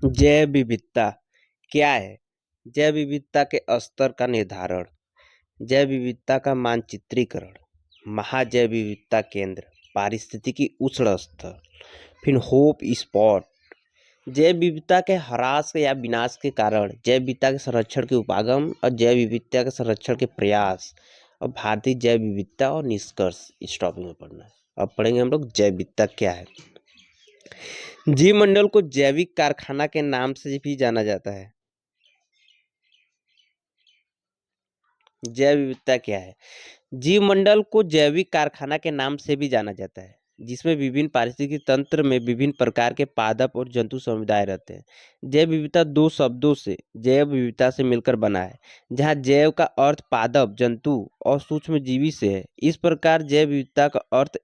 जैव विविधता क्या है? जैव विविधता के स्तर का निर्धारण, जैव विविधता का मानचित्रीकरण, महाजैव विविधता केंद्र, पारिस्थितिकी उष्ण स्तर, फिर होप स्पॉट। जैव विविधता के ह्रास या विनाश के कारण, जैव विविधता के संरक्षण के उपागम और जैव विविधता के संरक्षण के प्रयास और भारतीय जैव विविधता और निष्कर्ष। इस टॉपिक में पढ़ना है। अब पढ़ेंगे हम लोग जैव विविधता क्या है। जीवमंडल को जैविक कारखाना के नाम से भी जाना जाता है। जैव विविधता क्या है? जीवमंडल को जैविक कारखाना के नाम से भी जाना जाता है, जिसमें विभिन्न पारिस्थितिक तंत्र में विभिन्न प्रकार के पादप और जंतु समुदाय रहते हैं। जैव विविधता दो शब्दों से जैव विविधता से मिलकर बना है, जहाँ जैव का अर्थ पादप, जंतु और सूक्ष्म जीवी से है। इस प्रकार जैव विविधता का अर्थ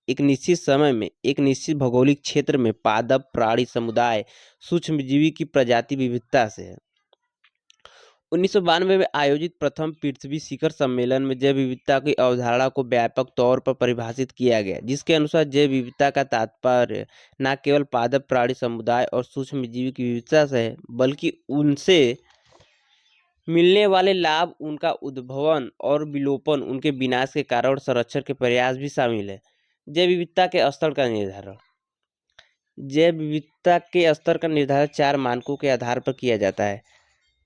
एक निश्चित समय में एक निश्चित भौगोलिक क्षेत्र में पादप, प्राणी समुदाय, सूक्ष्म जीवी की प्रजाति विविधता से है। 1992 में आयोजित प्रथम पृथ्वी शिखर सम्मेलन में जैव विविधता की अवधारणा को व्यापक तौर पर परिभाषित किया गया, जिसके अनुसार जैव विविधता का तात्पर्य न केवल पादप, प्राणी समुदाय और सूक्ष्म जीव की विविधता से है, बल्कि उनसे मिलने वाले लाभ, उनका उद्भवन और विलोपन, उनके विनाश के कारण और संरक्षण के प्रयास भी शामिल है। जैव विविधता के स्तर का निर्धारण। जैव विविधता के स्तर का निर्धारण 4 मानकों के आधार पर किया जाता है।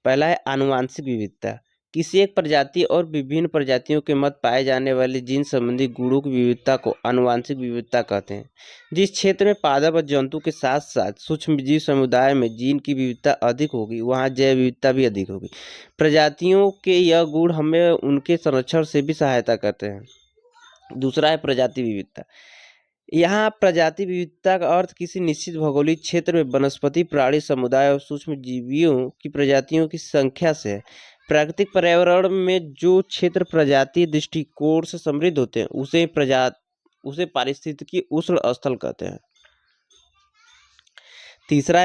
पहला है आनुवांशिक विविधता। किसी एक प्रजाति और विभिन्न प्रजातियों के मध्य पाए जाने वाले जीन संबंधी गुणों की विविधता को आनुवांशिक विविधता कहते हैं। जिस क्षेत्र में पादप और जंतु के साथ साथ सूक्ष्मजीव समुदाय में जीन की विविधता अधिक होगी, वहाँ जैव विविधता भी अधिक होगी। प्रजातियों के यह गुण हमें उनके संरक्षण से भी सहायता करते हैं। दूसरा है प्रजाति विविधता। यहाँ प्रजाति विविधता का अर्थ किसी निश्चित भौगोलिक क्षेत्र में वनस्पति, प्राणी समुदाय और सूक्ष्म जीवियों की प्रजातियों की संख्या से है। प्राकृतिक पर्यावरण में जो क्षेत्र प्रजाति दृष्टिकोण से समृद्ध होते हैं, उसे पारिस्थितिकी उष्ण स्थल कहते हैं। तीसरा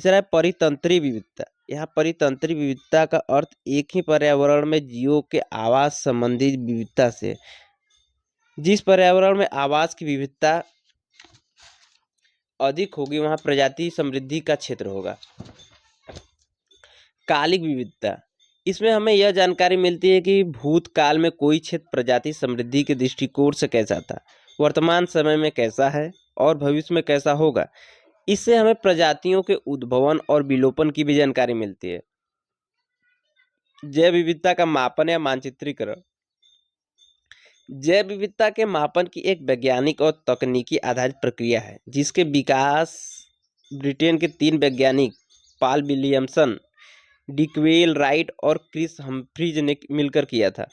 है परितंत्री विविधता। यहाँ परितंत्री विविधता का अर्थ एक ही पर्यावरण में जीवों के आवास संबंधी विविधता से। जिस पर्यावरण में आवास की विविधता अधिक होगी, वहां प्रजाति समृद्धि का क्षेत्र होगा। कालिक विविधता। इसमें हमें यह जानकारी मिलती है कि भूतकाल में कोई क्षेत्र प्रजाति समृद्धि के दृष्टिकोण से कैसा था, वर्तमान समय में कैसा है और भविष्य में कैसा होगा। इससे हमें प्रजातियों के उद्भवन और विलोपन की भी जानकारी मिलती है। जैव विविधता का मापन या मानचित्रीकरण। जैव विविधता के मापन की एक वैज्ञानिक और तकनीकी आधारित प्रक्रिया है, जिसके विकास ब्रिटेन के 3 वैज्ञानिक पॉल विलियमसन, डिक्वेल राइट और क्रिस हम्फ्रीज ने मिलकर किया था।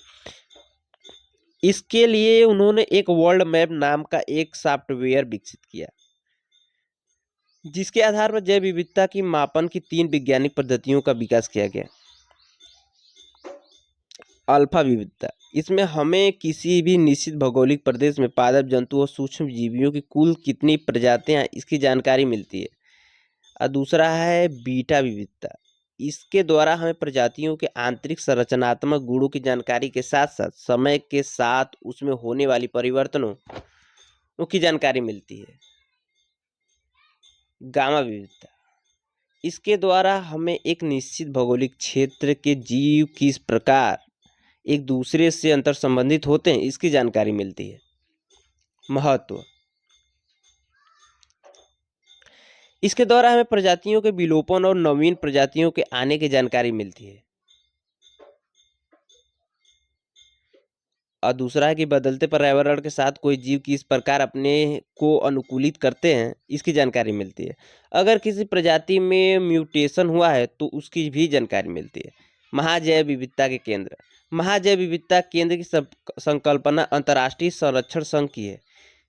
इसके लिए उन्होंने एक वर्ल्ड मैप नाम का एक सॉफ्टवेयर विकसित किया, जिसके आधार पर जैव विविधता की मापन की 3 वैज्ञानिक पद्धतियों का विकास किया गया। अल्फा विविधता। इसमें हमें किसी भी निश्चित भौगोलिक प्रदेश में पादप, जंतु और सूक्ष्म जीवियों की कुल कितनी प्रजातियां, इसकी जानकारी मिलती है। और दूसरा है बीटा विविधता। इसके द्वारा हमें प्रजातियों के आंतरिक संरचनात्मक गुणों की जानकारी के साथ साथ समय के साथ उसमें होने वाली परिवर्तनों की जानकारी मिलती है। गामा विविधता। इसके द्वारा हमें एक निश्चित भौगोलिक क्षेत्र के जीव किस प्रकार एक दूसरे से अंतर संबंधित होते हैं, इसकी जानकारी मिलती है। महत्व। इसके द्वारा हमें प्रजातियों के विलोपन और नवीन प्रजातियों के आने की जानकारी मिलती है। और दूसरा है कि बदलते पर्यावरण के साथ कोई जीव किस प्रकार अपने को अनुकूलित करते हैं, इसकी जानकारी मिलती है। अगर किसी प्रजाति में म्यूटेशन हुआ है तो उसकी भी जानकारी मिलती है। महाजैव विविधता के केंद्र। महाजैव विविधता केंद्र की संकल्पना अंतर्राष्ट्रीय संरक्षण संघ की है,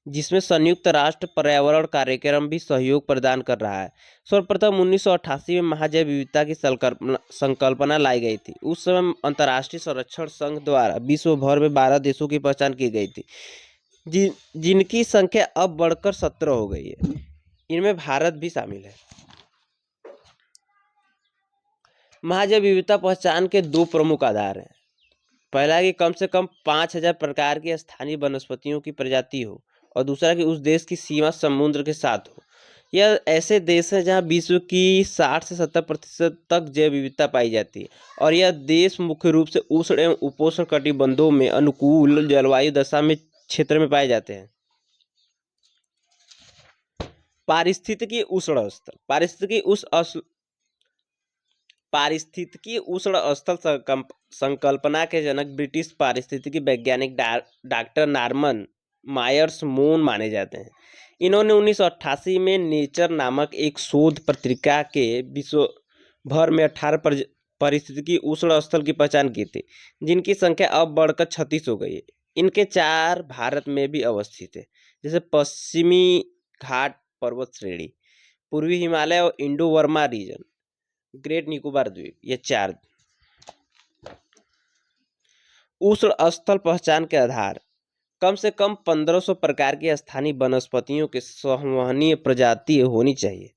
जिसमें संयुक्त राष्ट्र पर्यावरण कार्यक्रम भी सहयोग प्रदान कर रहा है। सर्वप्रथम 1988 में महाजैव विविधता की संकल्पना लाई गई थी। उस समय अंतर्राष्ट्रीय संरक्षण संघ द्वारा विश्व भर में 12 देशों की पहचान की गई थी, जिनकी संख्या अब बढ़कर 17 हो गई है। इनमें भारत भी शामिल है। महाजैव विविधता पहचान के 2 प्रमुख आधार हैं। पहला है कि कम से कम 5000 प्रकार की स्थानीय वनस्पतियों की प्रजाति हो, और दूसरा कि उस देश की सीमा समुद्र के साथ हो यह ऐसे देश हैं जहां विश्व की 60 से 70% तक जैव विविधता पाई जाती है और यह देश मुख्य रूप से उष्ण एवं उपोष्ण कटिबंधों में अनुकूल जलवायु दशा में क्षेत्र में पाए जाते हैं। पारिस्थितिकी उष्ण स्थल पारिस्थितिकी उष्ण स्थल संकल्पना के जनक ब्रिटिश पारिस्थितिकी वैज्ञानिक डॉक्टर नॉर्मन मायर्स मून माने जाते हैं। इन्होंने 1988 में नेचर नामक एक शोध पत्रिका के विश्व भर में 18 पारिस्थितिकी उष्ण स्थल की पहचान की थी, जिनकी संख्या अब बढ़कर 36 हो गई है। इनके 4 भारत में भी अवस्थित है, जैसे पश्चिमी घाट पर्वत श्रेणी, पूर्वी हिमालय और Indo Burma region, Great Nicobar द्वीप। ये 4 उष्ण स्थल पहचान के आधार कम से कम 1500 प्रकार की स्थानीय वनस्पतियों के संवहनीय प्रजाति होनी चाहिए।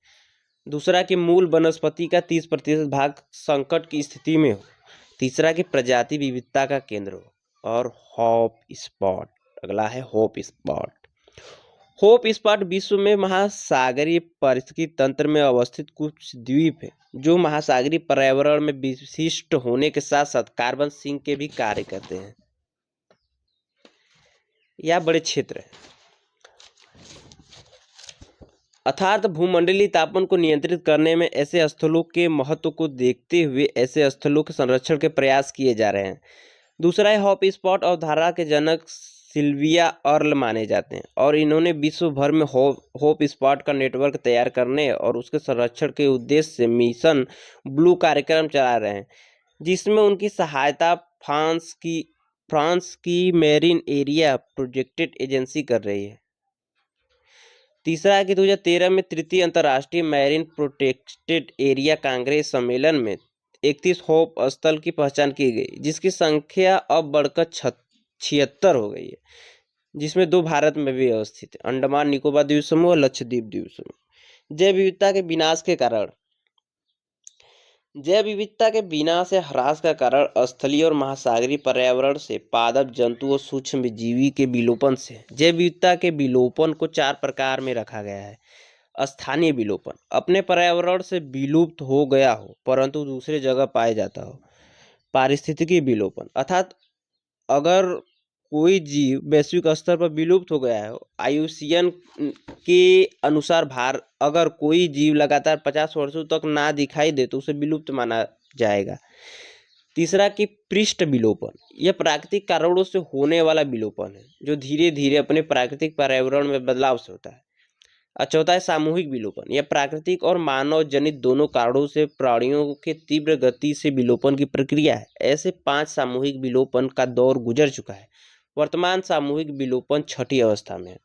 दूसरा कि मूल वनस्पति का 30% भाग संकट की स्थिति में हो। तीसरा कि प्रजाति विविधता का केंद्र हो। और हॉप स्पॉट, अगला है हॉप स्पॉट। हॉप स्पॉट विश्व में महासागरीय पारिस्थितिकी तंत्र में अवस्थित कुछ द्वीप है जो महासागरीय पर्यावरण में विशिष्ट होने के साथ साथ कार्बन सिंक के भी कार्य करते हैं। यह बड़े क्षेत्र है। अर्थात भूमंडलीय तापमान को नियंत्रित करने में ऐसे स्थलों के महत्व को देखते हुए ऐसे स्थलों के संरक्षण के प्रयास किए जा रहे हैं। दूसरा है हॉप स्पॉट अवधारणा के जनक सिल्विया अर्ल माने जाते हैं और इन्होंने विश्व भर में हॉप स्पॉट का नेटवर्क तैयार करने और उसके संरक्षण के उद्देश्य से मिशन ब्लू कार्यक्रम चला रहे हैं, जिसमें उनकी सहायता फ्रांस की मेरीन एरिया प्रोटेक्टेड एजेंसी कर रही है। तीसरा है कि 2013 में तृतीय अंतर्राष्ट्रीय मैरीन प्रोटेक्टेड एरिया कांग्रेस सम्मेलन में 31 हॉप स्थल की पहचान की गई, जिसकी संख्या अब बढ़कर 76 हो गई है, जिसमें 2 भारत में भी अवस्थित है, अंडमान निकोबार द्वीप समूह और लक्षद्वीप द्वीप समूह। जैव विविधता के विनाश के कारण जैव विविधता के विनाश या ह्रास का कारण स्थलीय और महासागरीय पर्यावरण से पादप जंतु और सूक्ष्म जीवी के विलोपन से। जैव विविधता के विलोपन को 4 प्रकार में रखा गया है। स्थानीय विलोपन, अपने पर्यावरण से विलुप्त हो गया हो परंतु दूसरे जगह पाया जाता हो। पारिस्थितिकी विलोपन, अर्थात अगर कोई जीव वैश्विक स्तर पर विलुप्त हो गया है, आयुसीएन के अनुसार अगर कोई जीव लगातार 50 वर्षों तक ना दिखाई दे तो उसे विलुप्त माना जाएगा। तीसरा कि पृष्ठ विलोपन, यह प्राकृतिक कारणों से होने वाला विलोपन है जो धीरे धीरे अपने प्राकृतिक पर्यावरण में बदलाव से होता है। और चौथा है सामूहिक विलोपन, यह प्राकृतिक और मानव जनित दोनों कारणों से प्राणियों के तीव्र गति से विलोपन की प्रक्रिया है। ऐसे 5 सामूहिक विलोपन का दौर गुजर चुका है। वर्तमान सामूहिक विलोपन 6ठी अवस्था में है।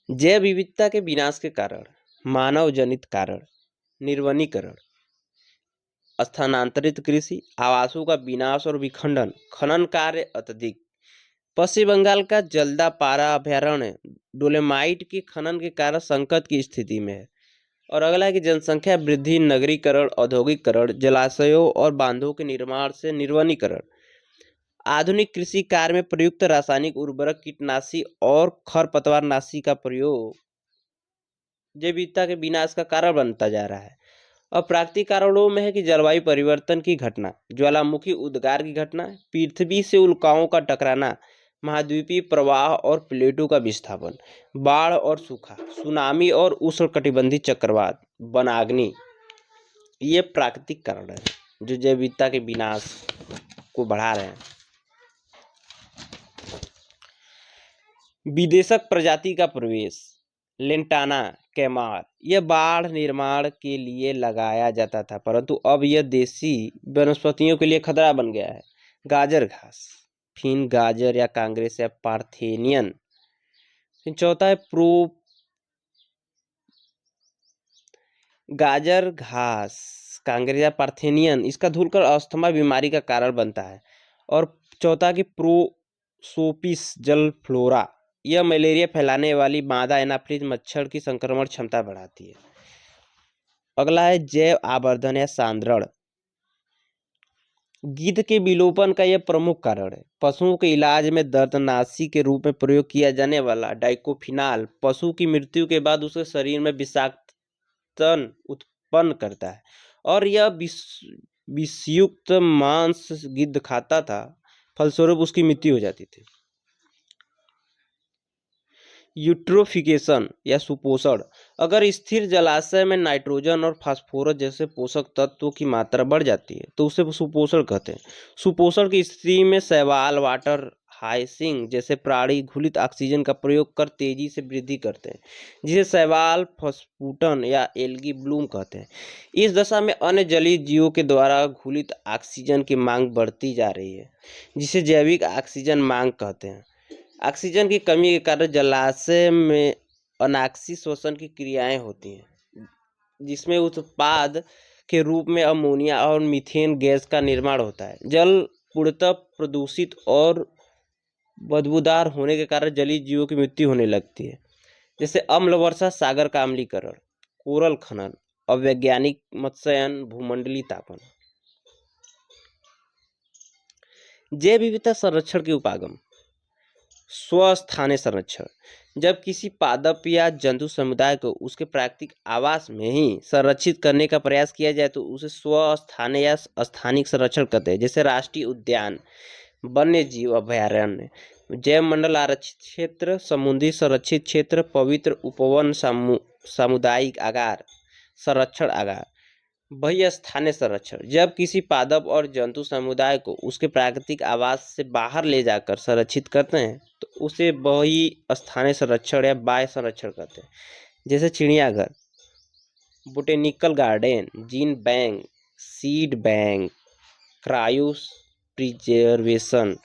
जैव विविधता के विनाश के कारण मानव जनित कारण निर्वनीकरण, स्थानांतरित कृषि, आवासों का विनाश और विखंडन, खनन कार्य अत्यधिक। पश्चिम बंगाल का जल्दापारा अभयारण्य डोलेमाइट के खनन के कारण संकट की स्थिति में है। और अगला है कि जनसंख्या वृद्धि, नगरीकरण, औद्योगिकरण, जलाशयों और बांधों के निर्माण से निर्वनीकरण, आधुनिक कृषि कार्य में प्रयुक्त रासायनिक उर्वरक, कीटनाशी और खरपतवारनाशी का प्रयोग जैव विविधता के विनाश का कारण बनता जा रहा है। और प्राकृतिक कारणों में है कि जलवायु परिवर्तन की घटना, ज्वालामुखी उद्गार की घटना, पृथ्वी से उल्काओं का टकराना, महाद्वीपीय प्रवाह और प्लेटों का विस्थापन, बाढ़ और सूखा, सुनामी और उष्णकटिबंधीय चक्रवात, वनाग्नि, ये प्राकृतिक कारण है जो जैव विविधता के विनाश को बढ़ा रहे हैं। विदेशक प्रजाति का प्रवेश, लेंटाना कैमार, यह बाढ़ निर्माण के लिए लगाया जाता था परंतु अब यह देसी वनस्पतियों के लिए खतरा बन गया है। गाजर घास, फिन गाजर या कांग्रेस या पार्थेनियन। चौथा है गाजर घास, कांग्रेस या पार्थेनियन, इसका धुलकर अस्थमा बीमारी का कारण बनता है। और चौथा कि प्रोसोपिस जल फ्लोरा, यह मलेरिया फैलाने वाली मादा एनाफ्लिस मच्छर की संक्रमण क्षमता बढ़ाती है। अगला है जैव आवर्धन या सांद्रण। गिद्ध के विलोपन का यह प्रमुख कारण है। पशुओं के इलाज में दर्दनाशी के रूप में प्रयोग किया जाने वाला डाइक्लोफिनाक पशु की मृत्यु के बाद उसके शरीर में विषाक्तन उत्पन्न करता है और यह विषयुक्त मांस गिद्ध खाता था, फलस्वरूप उसकी मृत्यु हो जाती थी। यूट्रोफिकेशन या सुपोषण। अगर स्थिर जलाशय में नाइट्रोजन और फास्फोरस जैसे पोषक तत्वों की मात्रा बढ़ जाती है तो उसे सुपोषण कहते हैं। सुपोषण की स्थिति में शैवाल, वाटर हाइसिंक जैसे प्राणी घुलित ऑक्सीजन का प्रयोग कर तेजी से वृद्धि करते हैं, जिसे शैवाल फस्फुटन या एल्गी ब्लूम कहते हैं। इस दशा में अन्य जलीय जीवों के द्वारा घुलित ऑक्सीजन की मांग बढ़ती जा रही है, जिसे जैविक ऑक्सीजन मांग कहते हैं। ऑक्सीजन की कमी के कारण जलाशय में अनाक्षी श्वसन की क्रियाएं होती हैं, जिसमें उत्पाद के रूप में अमोनिया और मीथेन गैस का निर्माण होता है। जल पूर्णतः प्रदूषित और बदबूदार होने के कारण जलीय जीवों की मृत्यु होने लगती है, जैसे अम्ल वर्षा, सागर का अम्लीकरण, कोरल खनन, अवैज्ञानिक मत्स्यन, भूमंडलीय तापन। जैव विविधता संरक्षण के उपागम। स्वस्थानीय संरक्षण। जब किसी पादप या जंतु समुदाय को उसके प्राकृतिक आवास में ही संरक्षित करने का प्रयास किया जाए तो उसे स्वस्थानीय या स्थानिक संरक्षण कहते हैं। जैसे राष्ट्रीय उद्यान, वन्य जीव अभयारण्य, जैव मंडल आरक्षित क्षेत्र, समुद्री संरक्षित क्षेत्र, पवित्र उपवन, सामुदायिक आगार, संरक्षण आगार। वही स्थानीय संरक्षण। जब किसी पादप और जंतु समुदाय को उसके प्राकृतिक आवास से बाहर ले जाकर संरक्षित करते हैं तो उसे वही स्थानीय संरक्षण या बाह्य संरक्षण कहते हैं। जैसे चिड़ियाघर, botanical garden, gene bank, seed bank, cryo preservation,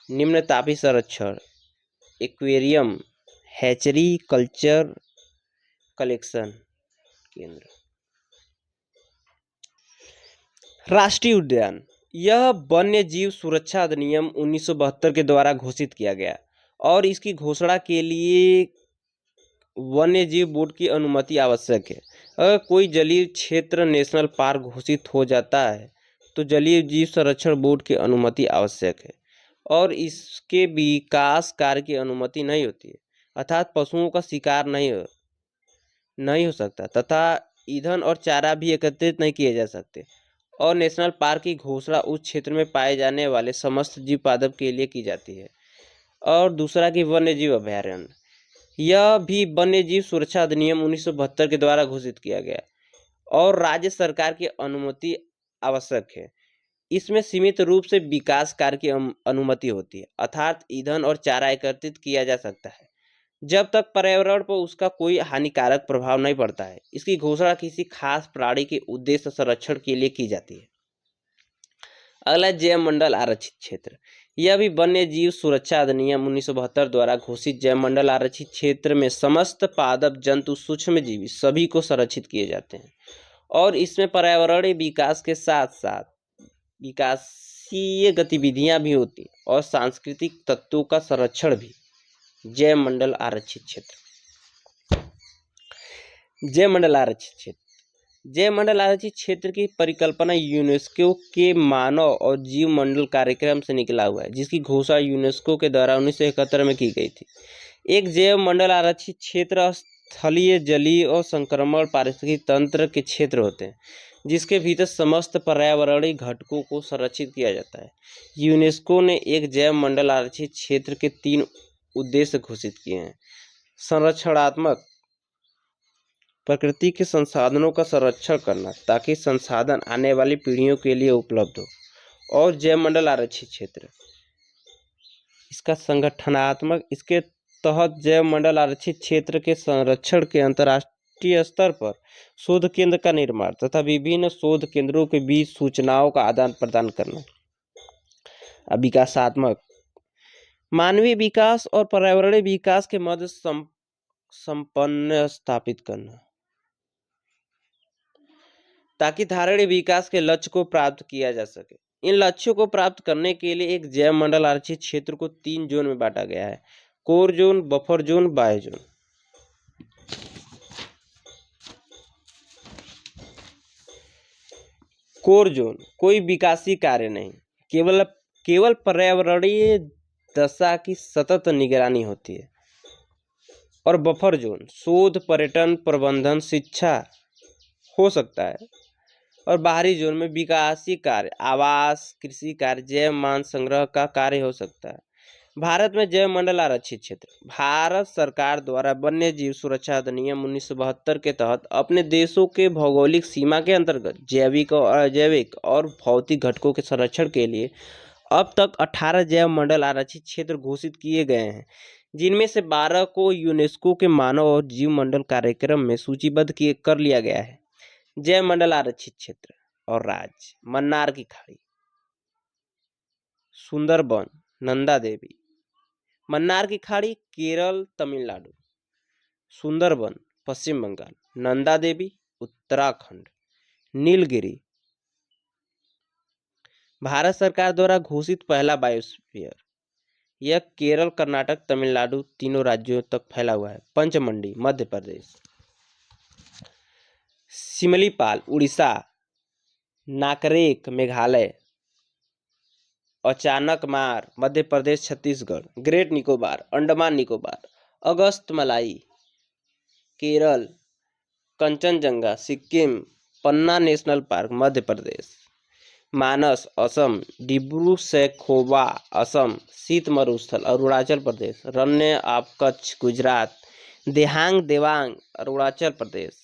निम्न तापीय संरक्षण, एक्वेरियम, हैचरी, कल्चर कलेक्शन केंद्र। राष्ट्रीय उद्यान। यह वन्य जीव सुरक्षा अधिनियम 1972 के द्वारा घोषित किया गया और इसकी घोषणा के लिए वन्य जीव बोर्ड की अनुमति आवश्यक है। अगर कोई जलीय क्षेत्र नेशनल पार्क घोषित हो जाता है तो जलीय जीव संरक्षण बोर्ड की अनुमति आवश्यक है और इसके विकास कार्य की अनुमति नहीं होती है, अर्थात पशुओं का शिकार नहीं हो सकता तथा ईंधन और चारा भी एकत्रित नहीं किए जा सकते। और नेशनल पार्क की घोषणा उस क्षेत्र में पाए जाने वाले समस्त जीव पादप के लिए की जाती है। और दूसरा कि वन्य जीव अभयारण्य। यह भी वन्य जीव सुरक्षा अधिनियम 1972 के द्वारा घोषित किया गया और राज्य सरकार की अनुमति आवश्यक है। इसमें सीमित रूप से विकास कार्य की अनुमति होती है, अर्थात ईंधन और चारा एकत्रित किया जा सकता है जब तक पर्यावरण पर उसका कोई हानिकारक प्रभाव नहीं पड़ता है। इसकी घोषणा किसी खास प्राणी के उद्देश्य संरक्षण के लिए की जाती है। अगला जैव मंडल आरक्षित क्षेत्र। यह भी वन्य जीव सुरक्षा अधिनियम 1972 द्वारा घोषित जैव मंडल आरक्षित क्षेत्र में समस्त पादप, जंतु, सूक्ष्मजीवी सभी को संरक्षित किए जाते हैं और इसमें पर्यावरणीय विकास के साथ साथ विकासीय गतिविधियां भी होती और सांस्कृतिक तत्वों का संरक्षण भी। जैव मंडल आरक्षित क्षेत्र। जैव मंडल आरक्षित क्षेत्र। जैव मंडल आरक्षित क्षेत्र की परिकल्पना यूनेस्को के मानव और जीव मंडल कार्यक्रम से निकला हुआ है, जिसकी घोषणा यूनेस्को के द्वारा 1971 में की गई थी। एक जैव मंडल आरक्षित क्षेत्र स्थलीय, जलीय और संक्रमण पारिस्थितिकी तंत्र के क्षेत्र होते हैं, जिसके भीतर समस्त पर्यावरणीय घटकों को संरक्षित किया जाता है। यूनेस्को ने एक जैव मंडल आरक्षित क्षेत्र के 3 उद्देश्य घोषित किए हैं। संरक्षणात्मक, प्रकृति के संसाधनों का संरक्षण करना ताकि संसाधन आने वाली पीढ़ियों के लिए उपलब्ध हो, और जैव मंडल आरक्षित क्षेत्र इसका संगठनात्मक। इसके तहत जैव मंडल आरक्षित क्षेत्र के संरक्षण के अंतर्राष्ट्रीय स्तर पर शोध केंद्र का निर्माण तथा विभिन्न शोध केंद्रों के बीच सूचनाओं का आदान प्रदान करना। विकासात्मक, मानवीय विकास और पर्यावरणीय विकास के मध्य संपन्न स्थापित करना ताकि धारणीय विकास के लक्ष्य को प्राप्त किया जा सके। इन लक्ष्यों को प्राप्त करने के लिए एक जैव मंडल आरक्षित क्षेत्र को 3 जोन में बांटा गया है: कोर जोन, बफर जोन, बाह्य जोन। कोर जोन कोई विकासीय कार्य नहीं, केवल केवल पर्यावरणीय दशा की सतत निगरानी होती है। और बफर जोन शोध, पर्यटन, प्रबंधन, शिक्षा हो सकता है। और बाहरी जोन में विकासीय कार्य, आवास, कृषि कार्य, जैव मान संग्रह का कार्य हो सकता है। भारत में जैव मंडल आरक्षित क्षेत्र, भारत सरकार द्वारा वन्य जीव सुरक्षा अधिनियम 1972 के तहत अपने देशों के भौगोलिक सीमा के अंतर्गत जैविक और अजैविक और भौतिक घटकों के संरक्षण के लिए अब तक 18 जैव मंडल आरक्षित क्षेत्र घोषित किए गए हैं, जिनमें से 12 को यूनेस्को के मानव और जीव मंडल कार्यक्रम में सूचीबद्ध कर लिया गया है। जैव मंडल आरक्षित क्षेत्र और राज्य: मन्नार की खाड़ी, सुंदरबन, नंदा देवी। मन्नार की खाड़ी केरल, तमिलनाडु। सुंदरबन पश्चिम बंगाल। नंदा देवी उत्तराखंड। नीलगिरी भारत सरकार द्वारा घोषित पहला बायोस्फीयर, यह केरल, कर्नाटक, तमिलनाडु तीनों राज्यों तक फैला हुआ है। पंचमंडी मध्य प्रदेश। सिमलीपाल उड़ीसा। नाकरेक मेघालय। अचानकमार मध्य प्रदेश छत्तीसगढ़। ग्रेट निकोबार अंडमान निकोबार। अगस्त मलाई केरल। कंचनजंगा सिक्किम। पन्ना नेशनल पार्क मध्य प्रदेश। मानस असम। डिब्रू सैखोवा असम। शीत मरुस्थल अरुणाचल प्रदेश। रण्य ऑफ कच्छ गुजरात। देहांग देवांग अरुणाचल प्रदेश।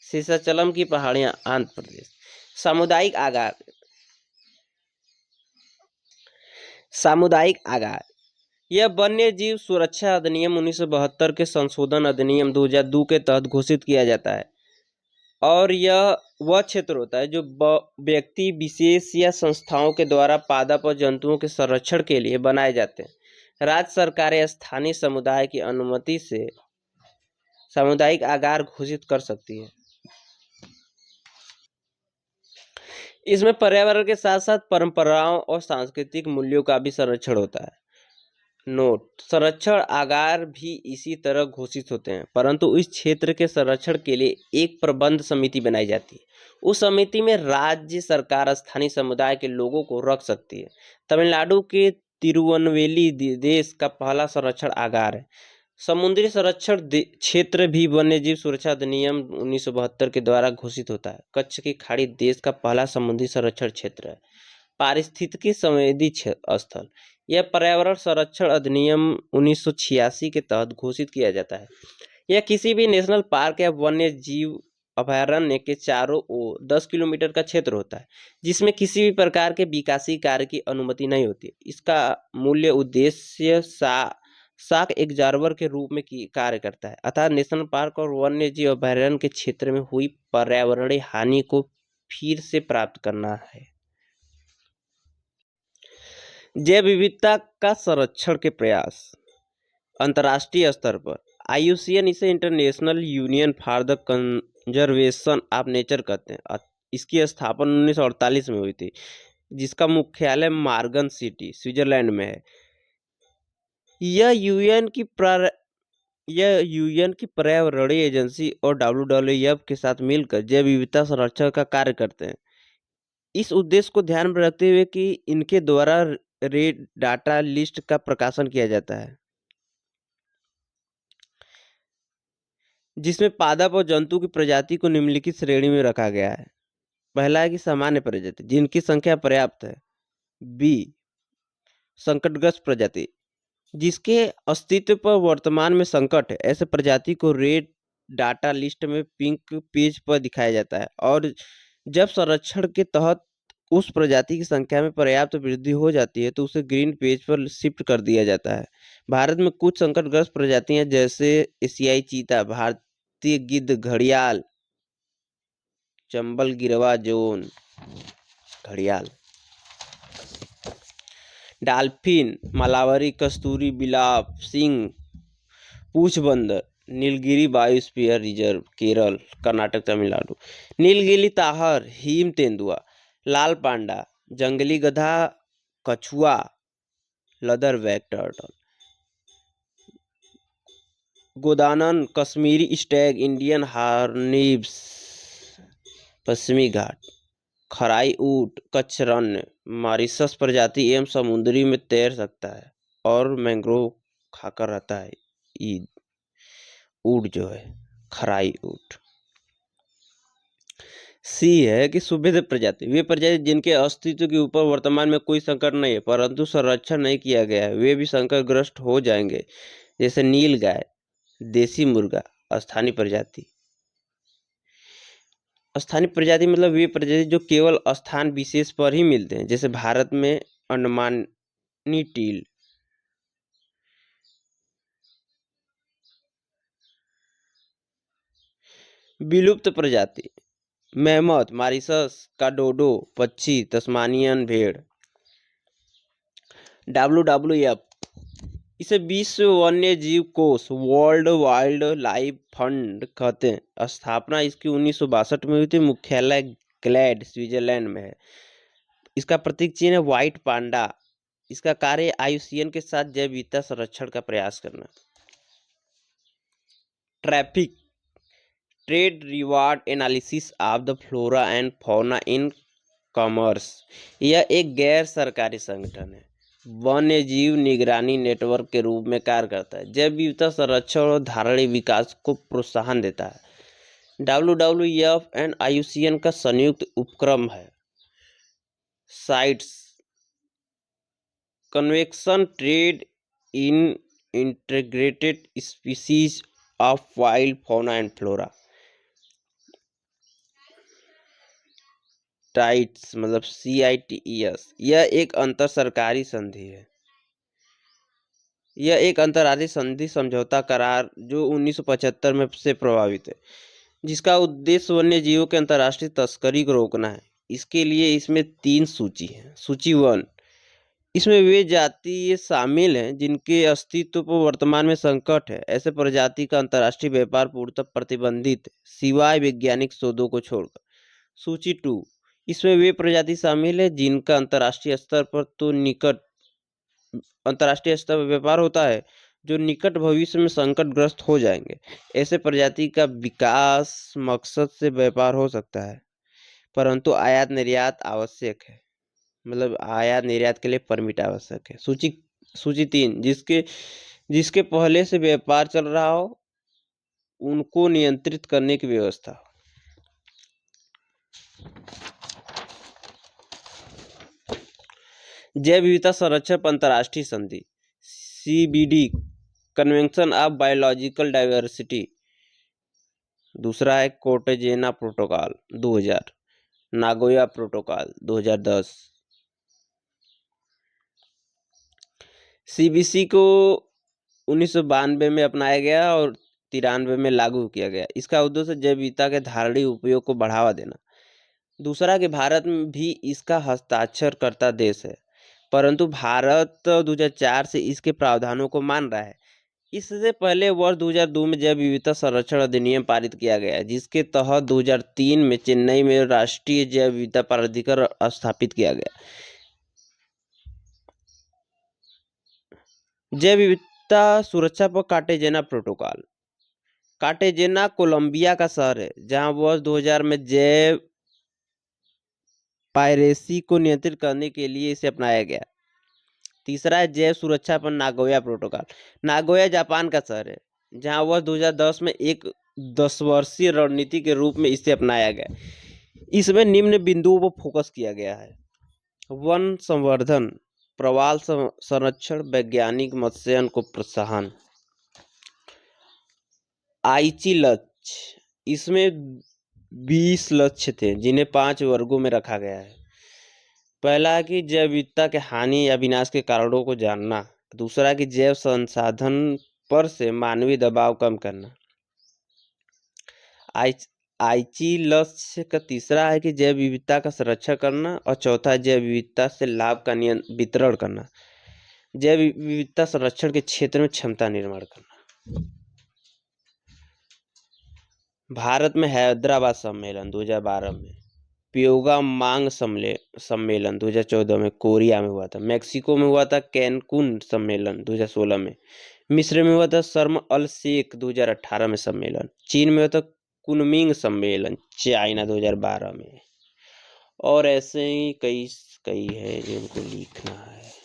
शेषाचलम की पहाड़ियां आंध्र प्रदेश। सामुदायिक आगार, यह वन्य जीव सुरक्षा अधिनियम 1972 के संशोधन अधिनियम 2002 के तहत घोषित किया जाता है। और यह वह क्षेत्र होता है जो व्यक्ति विशेष या संस्थाओं के द्वारा पादप और जंतुओं के संरक्षण के लिए बनाए जाते हैं। राज्य सरकार या स्थानीय समुदाय की अनुमति से सामुदायिक आगार घोषित कर सकती है। इसमें पर्यावरण के साथ साथ परंपराओं और सांस्कृतिक मूल्यों का भी संरक्षण होता है। नोट: संरक्षण आगार भी इसी तरह घोषित होते हैं, परंतु इस क्षेत्र के संरक्षण के लिए एक प्रबंध समिति बनाई जाती है। उस समिति में राज्य सरकार स्थानीय समुदाय के लोगों को रख सकती है। तमिलनाडु के तिरुवनवेली देश का पहला संरक्षण आगार है। समुद्री संरक्षण क्षेत्र भी वन्यजीव सुरक्षा अधिनियम 1972 के द्वारा घोषित होता है। कच्छ की खाड़ी देश का पहला समुद्री संरक्षण क्षेत्र है। पारिस्थितिकी संवेदी स्थल, यह पर्यावरण संरक्षण अधिनियम 1986 के तहत घोषित किया जाता है। यह किसी भी नेशनल पार्क या वन्य जीव अभयारण्य के चारों ओर 10 किलोमीटर का क्षेत्र होता है, जिसमें किसी भी प्रकार के विकासीय कार्य की अनुमति नहीं होती। इसका मूल्य उद्देश्य साक एक जानवर के रूप में कार्य करता है, अतः नेशनल पार्क और वन्य जीव अभयारण्य के क्षेत्र में हुई पर्यावरणीय हानि को फिर से प्राप्त करना है। जैव विविधता का संरक्षण के प्रयास अंतर्राष्ट्रीय स्तर पर IUCN इसे international union for the conservation of nature कहते हैं। इसकी स्थापना 1948 में हुई थी, जिसका मुख्यालय मार्गन सिटी स्विट्जरलैंड में है। यह यूएन की पर्यावरणीय एजेंसी और WWF के साथ मिलकर जैव विविधता संरक्षण का कार्य करते हैं। इस उद्देश्य को ध्यान में रखते हुए कि इनके द्वारा रेड डाटा लिस्ट का प्रकाशन किया जाता है, जिसमें पादप और जंतु की प्रजाति को निम्नलिखित श्रेणी में रखा गया है। पहला है कि सामान्य प्रजाति जिनकी संख्या पर्याप्त है। बी, संकटग्रस्त प्रजाति जिसके अस्तित्व पर वर्तमान में संकट है, ऐसे प्रजाति को रेड डाटा लिस्ट में पिंक पेज पर दिखाया जाता है। और जब संरक्षण के तहत उस प्रजाति की संख्या में पर्याप्त वृद्धि हो जाती है तो उसे ग्रीन पेज पर शिफ्ट कर दिया जाता है। भारत में कुछ संकटग्रस्त प्रजातियां जैसे एशियाई चीता, भारतीय गिद्ध, घड़ियाल, चंबल गिरवा जोन घड़ियाल, डाल्फिन, मालावरी कस्तूरी बिलाव, सिंह, पूछ बंदर, Nilgiri biosphere reserve Kerala, Karnataka, Tamil Nadu, Nilgiri tahr, हिम तेंदुआ, लाल पांडा, जंगली गधा, कछुआ, लदरबैक टर्टल, गोदानन, कश्मीरी स्टैग, इंडियन हॉर्नबिल, पश्चिमी घाट। खराई ऊँट कचरन मॉरिशस प्रजाति एवं समुद्री में तैर सकता है और मैंग्रोव खाकर रहता है। ई ऊँट जो है, खराई ऊँट। सी है कि सुभेद प्रजाति, वे प्रजाति जिनके अस्तित्व के ऊपर वर्तमान में कोई संकट नहीं है परंतु संरक्षण नहीं किया गया है, वे भी संकटग्रस्त हो जाएंगे, जैसे नील गाय, देसी मुर्गा। स्थानीय प्रजाति, स्थानीय प्रजाति मतलब वे प्रजाति जो केवल स्थान विशेष पर ही मिलते हैं, जैसे भारत में अंडमानी टील। विलुप्त प्रजाति, मैमथ, मॉरिशस का डोडो पक्षी, तस्मानियन भेड़। WWF, इसे विश्व वन्य जीव कोष, वर्ल्ड वाइल्ड लाइफ फंड कहते हैं। स्थापना इसकी 1962 में हुई थी। मुख्यालय ग्लैड, स्विट्जरलैंड में है। इसका प्रतीक चिन्ह है व्हाइट पांडा। इसका कार्य IUCN के साथ जैव विविधता संरक्षण का प्रयास करना। Traffic, trade reward analysis of the flora and fauna in commerce. यह एक गैर सरकारी संगठन है, वन्य जीव निगरानी नेटवर्क के रूप में कार्य करता है, जैव विविधता संरक्षण और धारणीय विकास को प्रोत्साहन देता है। WWF एंड IUCN का संयुक्त उपक्रम है। Sites, convection trade in integrated species of wild fauna and flora. Tights मतलब CITES, यह एक अंतर सरकारी संधि है। यह एक अंतर्राष्ट्रीय संधि समझौता करार जो 1975 में से प्रभावित है, जिसका उद्देश्य वन्य जीवों के अंतर्राष्ट्रीय तस्करी को रोकना है। इसके लिए इसमें 3 सूची है। सूची 1, इसमें वे जाति शामिल हैं जिनके अस्तित्व पर वर्तमान में संकट है। ऐसे प्रजाति का अंतर्राष्ट्रीय व्यापार पूर्णतः प्रतिबंधित है, सिवाय वैज्ञानिक शोधों को छोड़कर। सूची 2, इसमें वे प्रजाति शामिल है जिनका अंतर्राष्ट्रीय स्तर पर व्यापार होता है, जो निकट भविष्य में संकटग्रस्त हो जाएंगे। ऐसे प्रजाति का विकास मकसद से व्यापार हो सकता है, परंतु आयात निर्यात आवश्यक है, मतलब आयात निर्यात के लिए परमिट आवश्यक है। सूची 3, जिसके पहले से व्यापार चल रहा हो, उनको नियंत्रित करने की व्यवस्था। जैव विविधता संरक्षण पर अंतर्राष्ट्रीय संधि, CBD, convention of biological diversity. दूसरा है कोर्टेजेना प्रोटोकॉल 2000, नागोया प्रोटोकॉल 2010। CBC को 1992 में अपनाया गया और 93 में लागू किया गया। इसका उद्देश्य जैव विविधता के धारणीय उपयोग को बढ़ावा देना। दूसरा कि भारत में भी इसका हस्ताक्षरकर्ता देश है, परंतु भारत 2004 से इसके प्रावधानों को मान रहा है। इससे पहले वर्ष 2002 में जैव विविधता संरक्षण अधिनियम पारित किया गया, जिसके तहत 2003 में चेन्नई में राष्ट्रीय जैव विविधता प्राधिकरण स्थापित किया गया। जैव विविधता सुरक्षा पर कार्टेजेना प्रोटोकॉल। कार्टेजेना कोलंबिया का शहर है, जहां वर्ष 2000 में जैव पायरेसी को नियंत्रित करने के लिए इसे अपनाया गया। तीसरा है जैव सुरक्षा पर नागोया प्रोटोकॉल। नागोया जापान का शहर है, जहां वर्ष 2010 में एक 10 वर्षीय रणनीति के रूप में इसे अपनाया गया। इसमें निम्न बिंदुओं पर फोकस किया गया है: वन संवर्धन, प्रवाल संरक्षण, वैज्ञानिक मत्स्यन को प्रोत्साहन। आईची लक्ष्य, इसमें 20 लक्ष्य थे जिन्हें 5 वर्गों में रखा गया है। पहला है कि जैव विविधता के हानि या विनाश के कारणों को जानना। दूसरा कि जैव संसाधन पर से मानवीय दबाव कम करना। आईची लक्ष्य का तीसरा है कि जैव विविधता का संरक्षण करना, और चौथा जैव विविधता से लाभ का वितरण करना। जैव विविधता संरक्षण के क्षेत्र में क्षमता निर्माण करना। भारत में हैदराबाद सम्मेलन 2012 में, प्योंगयांग सम्मेलन 2014 में कोरिया में हुआ था। मेक्सिको में हुआ था कैनकुन सम्मेलन 2016 में। मिस्र में हुआ था शर्म अल शेख 2018 में सम्मेलन। चीन में हुआ था कुनमिंग सम्मेलन चाइना 2012 में। और ऐसे ही कई कई है जिनको लिखना है।